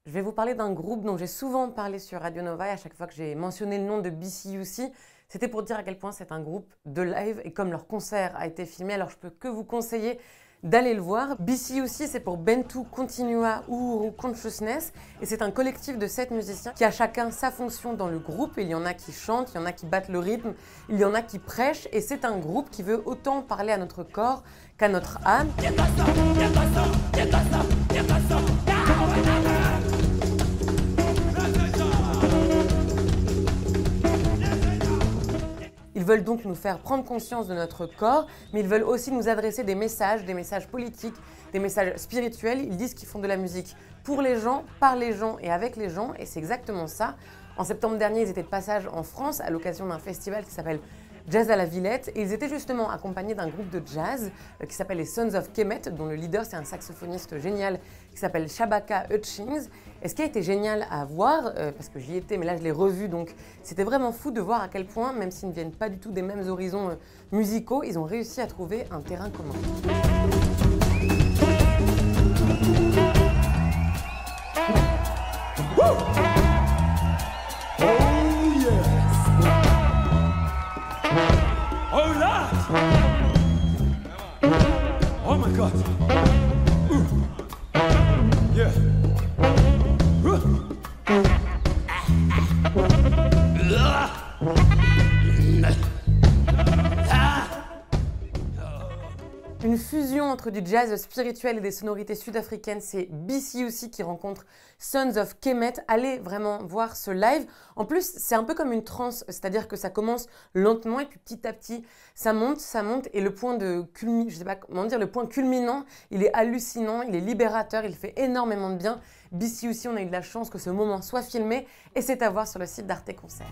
Je vais vous parler d'un groupe dont j'ai souvent parlé sur Radio Nova et à chaque fois que j'ai mentionné le nom de BCUC, c'était pour dire à quel point c'est un groupe de live et comme leur concert a été filmé, alors je peux que vous conseiller d'aller le voir. BCUC, c'est pour Bantu Continua Uhuru Consciousness et c'est un collectif de 7 musiciens qui a chacun sa fonction dans le groupe. Il y en a qui chantent, il y en a qui battent le rythme, il y en a qui prêchent et c'est un groupe qui veut autant parler à notre corps qu'à notre âme. Ils veulent donc nous faire prendre conscience de notre corps, mais ils veulent aussi nous adresser des messages politiques, des messages spirituels. Ils disent qu'ils font de la musique pour les gens, par les gens et avec les gens, et c'est exactement ça. En septembre dernier, ils étaient de passage en France à l'occasion d'un festival qui s'appelle Jazz à la Villette, et ils étaient justement accompagnés d'un groupe de jazz qui s'appelle les Sons of Kemet, dont le leader c'est un saxophoniste génial qui s'appelle Shabaka Hutchings. Et ce qui a été génial à voir, parce que j'y étais, mais là je l'ai revu, donc c'était vraiment fou de voir à quel point, même s'ils ne viennent pas du tout des mêmes horizons musicaux, ils ont réussi à trouver un terrain commun. Oh my God! Yeah. Une fusion entre du jazz spirituel et des sonorités sud-africaines, c'est BCUC qui rencontre Sons of Kemet. Allez vraiment voir ce live. En plus, c'est un peu comme une transe, c'est-à-dire que ça commence lentement et puis petit à petit, ça monte et le point le point culminant, il est hallucinant, il est libérateur, il fait énormément de bien. BCUC, on a eu de la chance que ce moment soit filmé et c'est à voir sur le site d'Arte Concert.